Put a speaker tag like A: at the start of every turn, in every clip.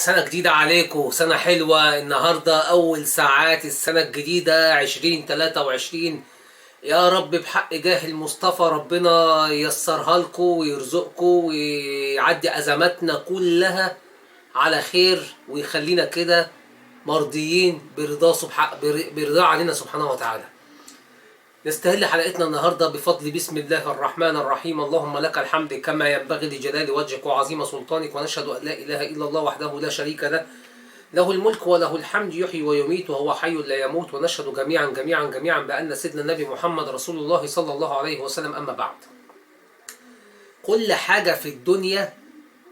A: سنة جديدة عليكم، سنة حلوة. النهاردة أول ساعات السنة الجديدة 2023. يا رب بحق جاه المصطفى ربنا ييسرها لكم ويرزقكم ويعدي أزماتنا كلها على خير، ويخلينا كده مرضيين برضاه علينا سبحانه وتعالى. نستهل حلقتنا النهاردة بفضل بسم الله الرحمن الرحيم. اللهم لك الحمد كما ينبغي لجلال وجهك وعظيم سلطانك، ونشهد أن لا إله إلا الله وحده لا شريك له، له الملك وله الحمد، يحيي ويميت وهو حي لا يموت. ونشهد جميعا بأن سيدنا النبي محمد رسول الله صلى الله عليه وسلم. أما بعد، كل حاجة في الدنيا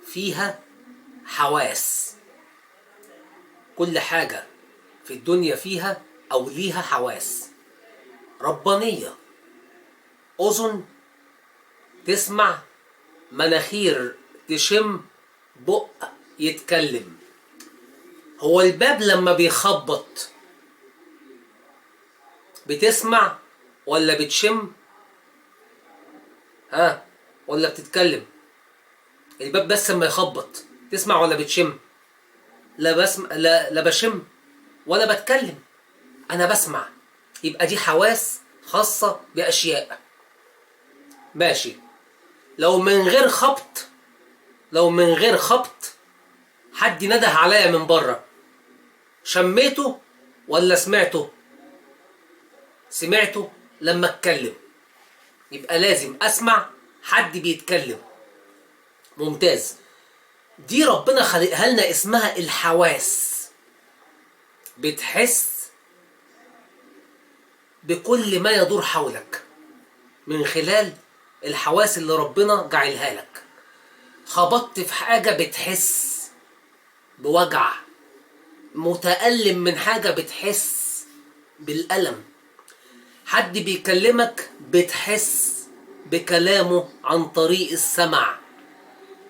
A: فيها حواس. كل حاجة في الدنيا فيها أو ليها حواس ربانية. أذن تسمع، مناخير تشم، بق يتكلم. هو الباب لما بيخبط بتسمع ولا بتشم؟ ولا بتتكلم؟ الباب بس لما يخبط تسمع ولا بتشم؟ لا بشم ولا بتكلم، أنا بسمع. يبقى دي حواس خاصة بأشياء. ماشي. لو من غير خبط حد نده عليا من بره، شميته ولا سمعته؟ سمعته لما اتكلم. يبقى لازم اسمع حد بيتكلم. ممتاز. دي ربنا خلقها لنا، اسمها الحواس. بتحس بكل ما يدور حولك من خلال الحواس اللي ربنا جعلها لك. خبطت في حاجة بتحس بوجع، متألم من حاجة بتحس بالألم، حد بيكلمك بتحس بكلامه عن طريق السمع،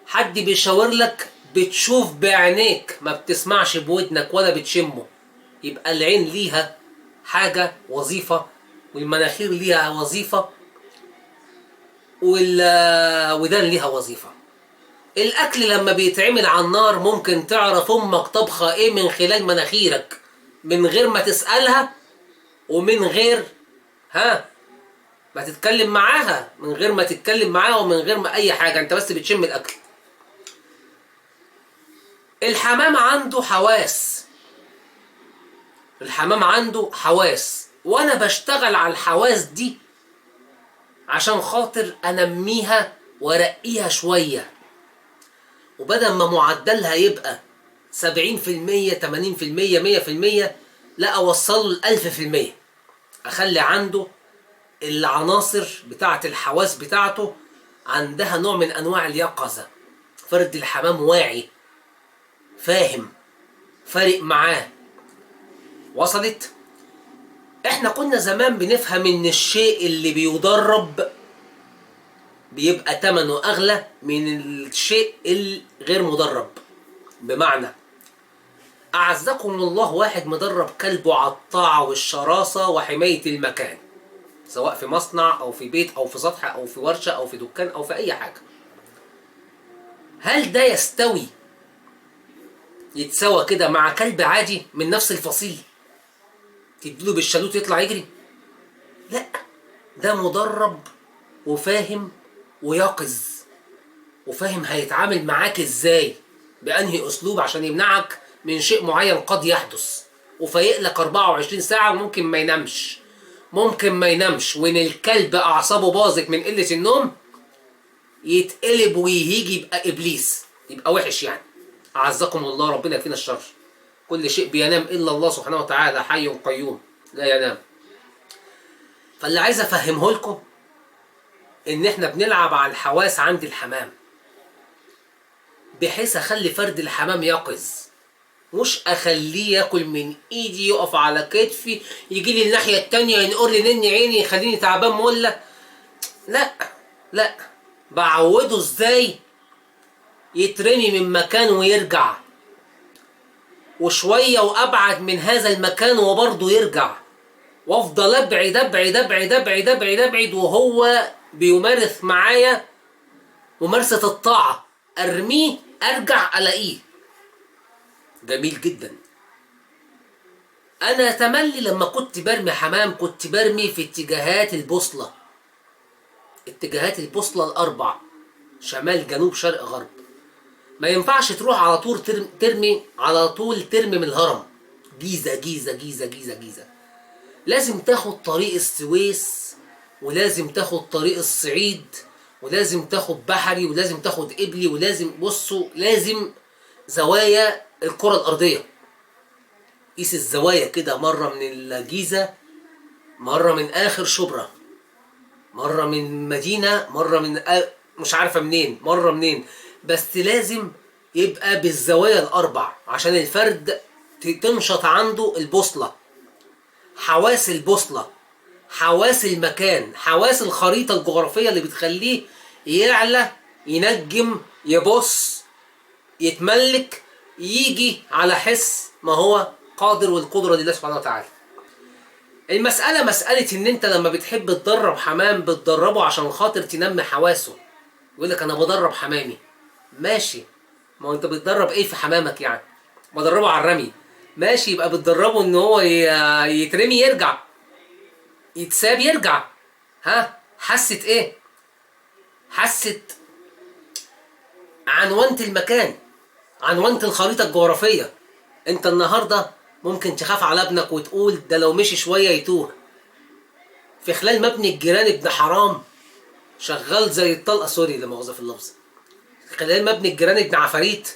A: حد بيشاور لك بتشوف بعينيك، ما بتسمعش بودنك ولا بتشمه. يبقى العين ليها حاجة وظيفة، والمناخير ليها وظيفة، والودان ليها وظيفة. الأكل لما بيتعمل على النار ممكن تعرف أمك طبخة إيه من خلال مناخيرك، من غير ما تسألها ومن غير ما تتكلم معاها، ومن غير ما أي حاجة، أنت بس بتشم الأكل. الحمام عنده حواس، وأنا بشتغل على الحواس دي عشان خاطر أنميها وأرقيها شوية، وبدل ما معدلها يبقى 70%، 80%، 100%، لا أوصله ل1000%. أخلي عنده العناصر بتاعة الحواس بتاعته عندها نوع من أنواع اليقظة. فرد الحمام واعي، فاهم، فارق معاه. وصلت؟ احنا كنا زمان بنفهم ان الشيء اللي بيدرب بيبقى ثمنه اغلى من الشيء الغير مدرب. بمعنى، اعزكم الله واحد مدرب كلبه على الطاعة والشراسة وحماية المكان، سواء في مصنع او في بيت او في سطح او في ورشة او في دكان او في اي حاجة، هل ده يتسوى كده مع كلب عادي من نفس الفصيل تديله بالشالوت يطلع يجري؟ لا، ده مدرب وفاهم ويقظ، وفاهم هيتعامل معاك ازاي، بأنهي اسلوب، عشان يمنعك من شيء معين قد يحدث، وفايق لك 24 ساعة، وممكن ما ينامش، وان الكلب اعصابه باظت من قلة النوم يتقلب ويهيج، يبقى ابليس، يبقى وحش يعني. اعزكم الله، ربنا يكفينا الشر. كل شيء بينام الا الله سبحانه وتعالى، حي قيوم لا ينام. فاللي عايز افهمه لكم ان احنا بنلعب على الحواس عند الحمام، بحيث اخلي فرد الحمام يقظ، مش اخليه ياكل من ايدي، يقف على كتفي، يجي لي الناحيه التانيه ينقر لي نني عيني، يخليني تعبان مله. لا، بعوده ازاي يترمي من مكان ويرجع، وشويه وابعد من هذا المكان وبرضه يرجع، وافضل ابعد وهو بيمارس معايا ممارسة الطاعة. ارميه ارجع الاقيه. جميل جدا. انا تملي لما كنت برمي حمام كنت برمي في اتجاهات البوصلة، اتجاهات البوصلة الاربع، شمال جنوب شرق غرب. ما ينفعش تروح على طول ترمي على طول، ترمي من الهرم جيزة جيزة جيزة جيزة جيزة. لازم تاخد طريق السويس، ولازم تاخد طريق الصعيد، ولازم تاخد بحري، ولازم تاخد قبلي، ولازم بصوا لازم زوايا الكرة الأرضية. قيس الزوايا كده، مرة من الجيزة، مرة من آخر شبرا، مرة من مدينة، مرة من مش عارفة منين، مرة منين، بس لازم يبقى بالزوايا الأربع عشان الفرد تنشط عنده البوصلة، حواس البوصلة، حواس المكان، حواس الخريطة الجغرافية اللي بتخليه يعلى، ينجم، يبص، يتملك، يجي على حس ما هو قادر، والقدرة لله سبحانه وتعالى. المسألة مسألة ان انت لما بتحب تدرب حمام بتدربه عشان خاطر تنمي حواسه. يقول لك انا بدرب حمامي، ماشي، ما هو انت بتدرب ايه في حمامك يعني؟ بدربه على الرمي، ماشي، يبقى بتدربه ان هو يترمي يرجع، يتساب يرجع. ها، حست ايه؟ حست عنوانة المكان، عنوانة الخريطة الجغرافية. انت النهاردة ممكن تخاف على ابنك وتقول ده لو مشي شوية يتوه. في خلال مبني الجيران ابن حرام شغال زي الطلقة، سوري لا مؤاخذة في اللفظ، خلال مبني الجيران ابن عفاريت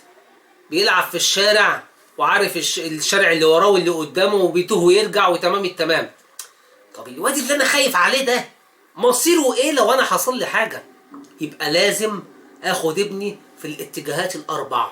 A: بيلعب في الشارع وعارف الشارع اللي وراه واللي قدامه، وبيتوه ويرجع وتمام التمام. طب الواد اللي انا خايف عليه ده مصيره ايه لو انا حصل لي حاجة؟ يبقى لازم اخد ابني في الاتجاهات الاربع.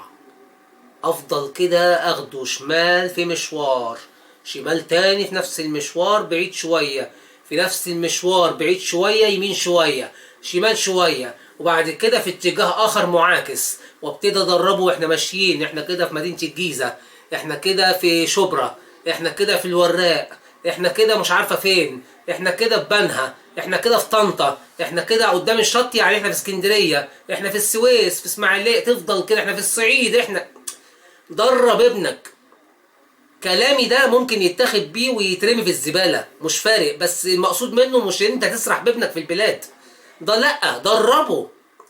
A: افضل كده اخده شمال في مشوار، شمال تاني في نفس المشوار بعيد شوية، في نفس المشوار بعيد شوية يمين شوية شمال شوية، وبعد كده في اتجاه اخر معاكس، وابتدي ادربه واحنا ماشيين. احنا كده في مدينة الجيزة، احنا كده في شبرا، احنا كده في الوراق، احنا كده مش عارفة فين، احنا كده في بنها، احنا كده في طنطا، احنا كده قدام الشط يعني احنا في اسكندرية، احنا في السويس، في اسماعيلية، تفضل كده احنا في الصعيد. احنا درب ابنك. كلامي ده ممكن يتاخد بيه ويترمي في الزبالة، مش فارق، بس المقصود منه مش ان انت تسرح بابنك في البلاد ده، لا، دربه،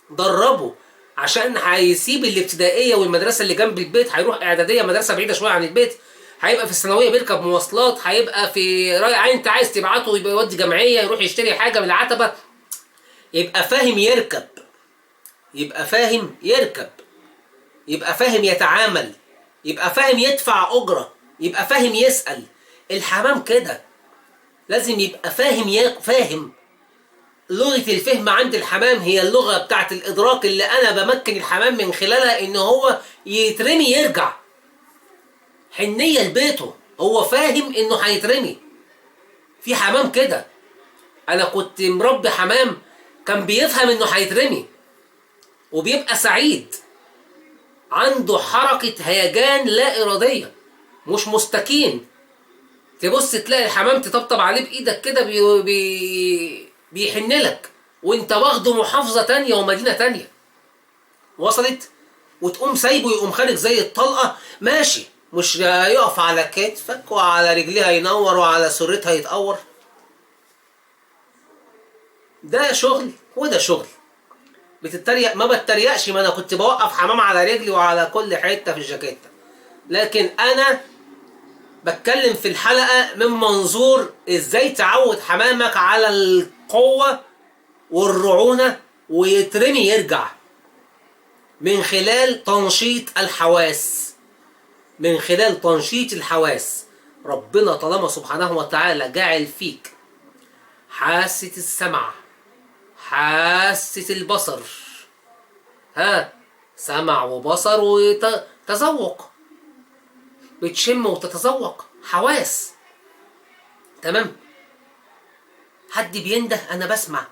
A: دربه، عشان هيسيب الابتدائية والمدرسة اللي جنب البيت، هيروح اعدادية مدرسة بعيدة شوية عن البيت، هيبقى في الثانوية بيركب مواصلات، هيبقى في رايح انت عايز تبعته يبقى يودي جمعية، يروح يشتري حاجة من العتبة، يبقى فاهم يركب، يبقى فاهم يركب، يبقى فاهم يتعامل، يبقى فاهم يدفع أجرة، يبقى فاهم يسأل. الحمام كده لازم يبقى فاهم فاهم. لغة الفهم عند الحمام هي اللغة بتاعت الإدراك اللي أنا بمكن الحمام من خلالها إن هو يترمي يرجع. حنية لبيته، هو فاهم إنه هيترمي. في حمام كده، أنا كنت مربي حمام كان بيفهم إنه هيترمي وبيبقى سعيد، عنده حركة هيجان لا إرادية، مش مستكين. تبص تلاقي الحمام تطبطب عليه بإيدك كده بيحن لك، وانت واخده محافظة تانية ومدينة تانية. وصلت؟ وتقوم سايبه يقوم خارج زي الطلقة ماشي، مش يقف على كتفك وعلى رجليها ينور وعلى سرتها يتقور. ده شغل وده شغل. بتتريق؟ ما بتريقش، ما انا كنت بوقف حمام على رجلي وعلى كل حتة في الجاكيتة، لكن انا بتكلم في الحلقة من منظور ازاي تعود حمامك على القوة والرعونة ويترمي يرجع، من خلال تنشيط الحواس، من خلال تنشيط الحواس. ربنا طالما سبحانه وتعالى جعل فيك حاسة السمع، حاسة البصر، ها، سمع وبصر وتذوق، بتشم وتتذوق، حواس، تمام. حد بينده انا بسمع،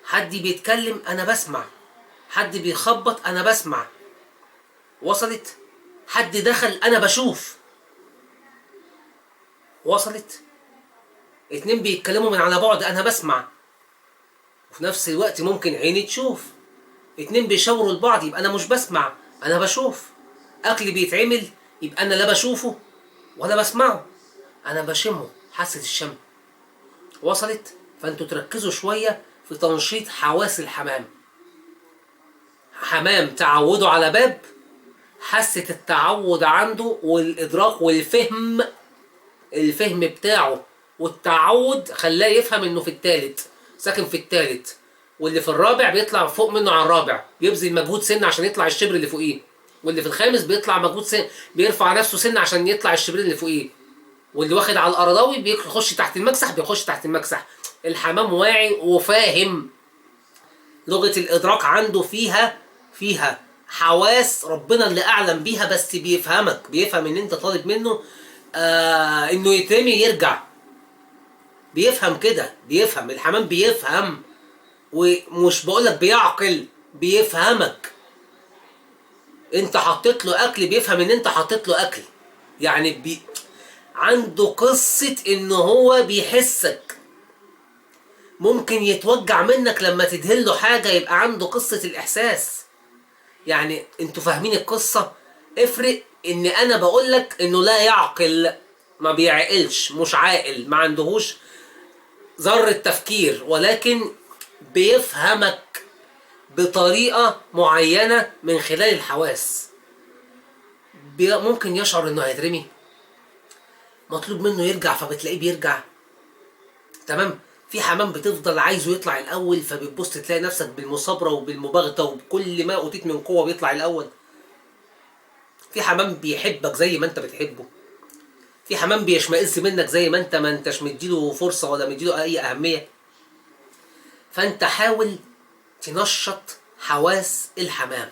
A: حد بيتكلم انا بسمع، حد بيخبط انا بسمع. وصلت؟ حد دخل انا بشوف. وصلت؟ اتنين بيتكلموا من على بعد انا بسمع، وفي نفس الوقت ممكن عيني تشوف. اتنين بيشاوروا لبعض يبقى انا مش بسمع، انا بشوف. اكل بيتعمل يبقى انا لا بشوفه ولا بسمعه، انا بشمه، حاسة الشم. وصلت؟ فانتوا تركزوا شوية في تنشيط حواس الحمام. حمام تعودوا على باب، حاسة التعود عنده والإدراك والفهم، الفهم بتاعه والتعود خلاه يفهم انه في التالت، ساكن في التالت، واللي في الرابع بيطلع فوق منه على الرابع، بيبذل مجهود سن عشان يطلع الشبر اللي فوقيه، واللي في الخامس بيطلع مجهود سن، بيرفع نفسه سن عشان يطلع الشبرين اللي فوقيه، واللي واخد على الأرضاوي بيخش تحت المكسح، بيخش تحت المكسح. الحمام واعي وفاهم، لغة الإدراك عنده فيها حواس ربنا اللي أعلم بيها، بس بيفهمك، بيفهم إن أنت طالب منه إنه يترمي يرجع. بيفهم كده، بيفهم الحمام، بيفهم، ومش بقولك بيعقل، بيفهمك. انت حطيت له اكل بيفهم ان انت حطيت له اكل، يعني عنده قصة ان هو بيحسك. ممكن يتوجع منك لما تدهله حاجة، يبقى عنده قصة الاحساس. يعني انتوا فاهمين القصة؟ افرق ان انا بقولك انه لا يعقل، ما بيعقلش، مش عاقل، ما عندهوش ذرة تفكير، ولكن بيفهمك بطريقة معينة من خلال الحواس. ممكن يشعر انه هيترمي، مطلوب منه يرجع فبتلاقيه بيرجع. تمام. في حمام بتفضل عايزه يطلع الاول، فبتبص تلاقي نفسك بالمصابرة وبالمباغتة وبكل ما اوتيت من قوة بيطلع الاول. في حمام بيحبك زي ما انت بتحبه، في حمام بيشمئز منك زي ما انتش مديله فرصة ولا مديله اي اهمية. فانت حاول تنشط حواس الحمام.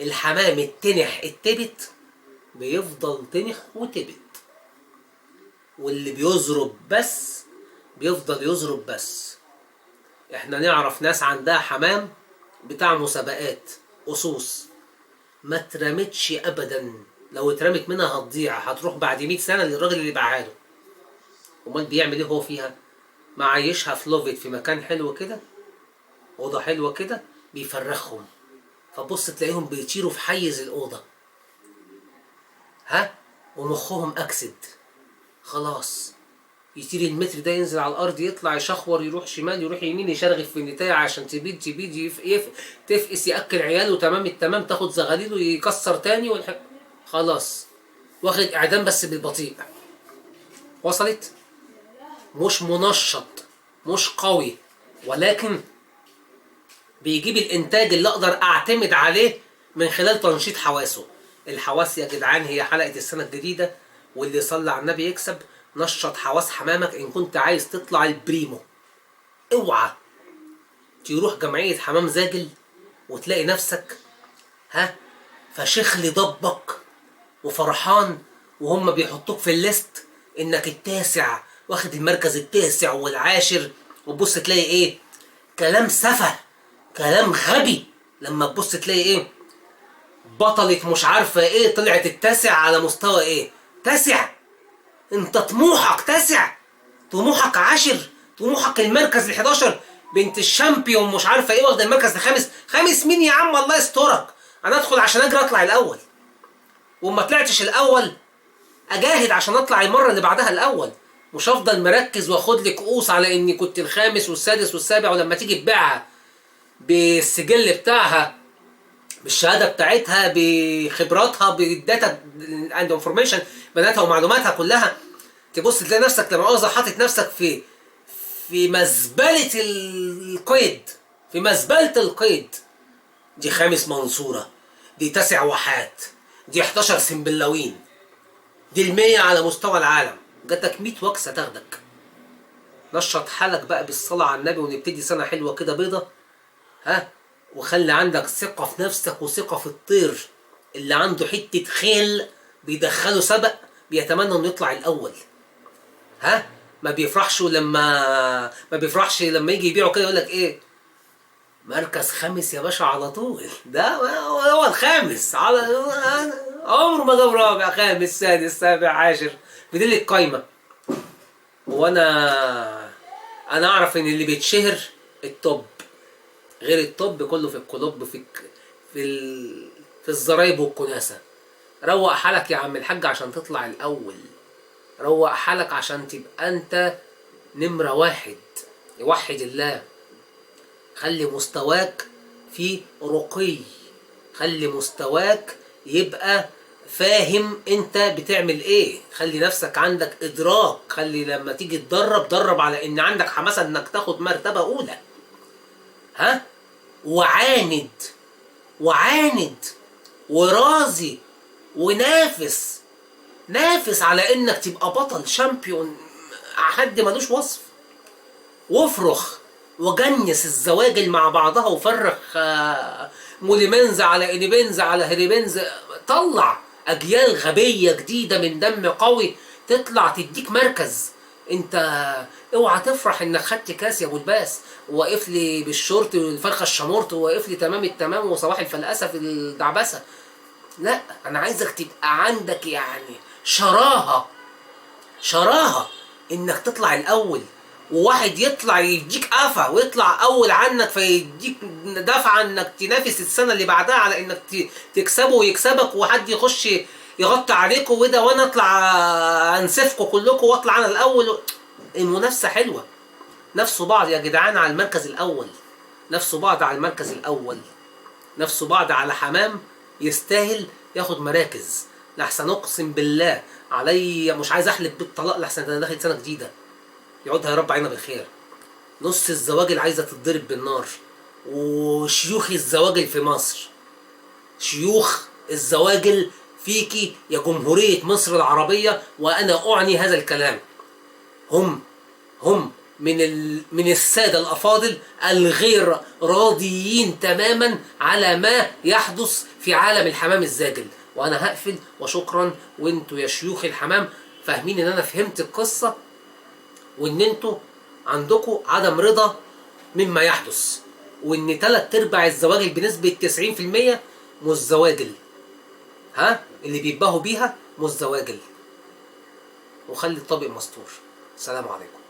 A: الحمام التنح التبت بيفضل تنح وتبت، واللي بيزرب بس بيفضل يزرب بس. احنا نعرف ناس عندها حمام بتاع مسابقات أصوص، ما اترمتش ابدا، لو اترمت منها هتضيع، هتروح بعد 100 سنة للراجل اللي باعها له. امال بيعمل ايه هو فيها؟ معيشها في لوفيت في مكان حلو كده، اوضه حلوه كده، بيفرخهم، فبص تلاقيهم بيطيروا في حيز الاوضه، ومخهم اكسد، خلاص يطير المتر ده، ينزل على الارض، يطلع يشخور، يروح شمال يروح يمين، يشرغف في النتاية عشان تبيد تفقس، ياكل عياله تمام التمام، تاخد زغاليله يكسر تاني خلاص واخد اعدام بس بالبطيء. وصلت؟ مش منشط، مش قوي، ولكن بيجيب الانتاج اللي اقدر اعتمد عليه من خلال تنشيط حواسه. الحواس يا جدعان هي حلقة السنة الجديدة، واللي يصلي على النبي يكسب. نشط حواس حمامك ان كنت عايز تطلع البريمو. اوعى تروح جمعية حمام زاجل وتلاقي نفسك فشخلي ضبك وفرحان، وهم بيحطوك في الليست انك التاسع، واخد المركز التاسع والعاشر، وتبص تلاقي ايه؟ كلام سفه، كلام غبي. لما تبص تلاقي ايه؟ بطلة مش عارفة ايه طلعت التاسع على مستوى ايه؟ تاسع؟ انت طموحك تاسع؟ طموحك عاشر؟ طموحك المركز ال11؟ بنت الشامبيون مش عارفة ايه واخدة المركز الخامس. خامس مين يا عم؟ الله يسترك. انا ادخل عشان اجري اطلع الاول، وما طلعتش الاول اجاهد عشان اطلع المرة اللي بعدها الاول. مش هفضل مركز واخد لك كؤوس على اني كنت الخامس والسادس والسابع، ولما تيجي تبيعها بالسجل بتاعها، بالشهاده بتاعتها، بخبراتها، بالداتا اند انفورميشن، بياناتها ومعلوماتها كلها، تبص تلاقي نفسك لما مؤاخذه حاطط نفسك في مزبله القيد، في مزبله القيد. دي خامس منصوره، دي تاسع واحات، دي 11 سنبلاوين، دي ال100 على مستوى العالم. جاتك 100 وكسه تاخدك. نشط حالك بقى بالصلاه على النبي، ونبتدي سنه حلوه كده بيضه. وخلي عندك ثقة في نفسك وثقة في الطير اللي عنده حتة خيل بيدخله سبق، بيتمنى انه يطلع الاول. ما بيفرحش لما يجي يبيعه كده يقول لك ايه؟ مركز خامس يا باشا على طول، ده هو الخامس على عمره ما جاب رابع خامس سادس سابع عاشر في دي القايمة. انا اعرف ان اللي بيتشهر التوب، غير الطب كله في القلوب، في الزرايب والكناسة. روق حالك يا عم الحاج عشان تطلع الاول، روق حالك عشان تبقى انت نمرة واحد. يوحد الله. خلي مستواك فيه رقي، خلي مستواك يبقى فاهم انت بتعمل ايه، خلي نفسك عندك ادراك، خلي لما تيجي تدرب درب على ان عندك حماسة انك تاخد مرتبة اولى. ها؟ وعاند وعاند ورازي ونافس، نافس على انك تبقى بطل شامبيون حد ملوش وصف. وافرخ وجنس الزواجل مع بعضها وفرخ موليمنزا على انيبنزا على هريبنزا، طلع اجيال غبيه جديده من دم قوي تطلع تديك مركز. انت اوعى تفرح انك خدت كاس يا ابو الباس وواقف لي بالشورت والفرخه الشمورت وواقف لي تمام التمام وصباح الفلقسه في الدعبسه. لا، انا عايزك تبقى عندك يعني شراهه انك تطلع الاول، وواحد يطلع يديك قفا ويطلع اول عنك فيديك دفعه انك تنافس السنه اللي بعدها على انك تكسبه ويكسبك، وحد يخش يغطي عليكم وده وانا اطلع انسفكم كلكم واطلع انا الاول. المنافسه حلوه. نفسوا بعض يا جدعان على المركز الاول، نفسوا بعض على المركز الاول، نفسوا بعض على حمام يستاهل ياخد مراكز. لحسن اقسم بالله علي مش عايز احلف بالطلاق، لحسن انا داخل سنه جديده يقعدها يا رب علينا بالخير. نص الزواجل عايزه تتضرب بالنار، وشيوخ الزواجل في مصر، شيوخ الزواجل فيكي يا جمهوريه مصر العربيه، وانا اعني هذا الكلام، هم من الساده الافاضل الغير راضيين تماما على ما يحدث في عالم الحمام الزاجل. وانا هقفل وشكرا. وانتوا يا شيوخ الحمام فاهمين ان انا فهمت القصه، وان انتوا عندكم عدم رضا مما يحدث، وان 3/4 الزواجل بنسبه 90% مش زواجل. ها؟ اللي بيتباهوا بيها مش زواجل. وخلي الطابق مستور. السلام عليكم.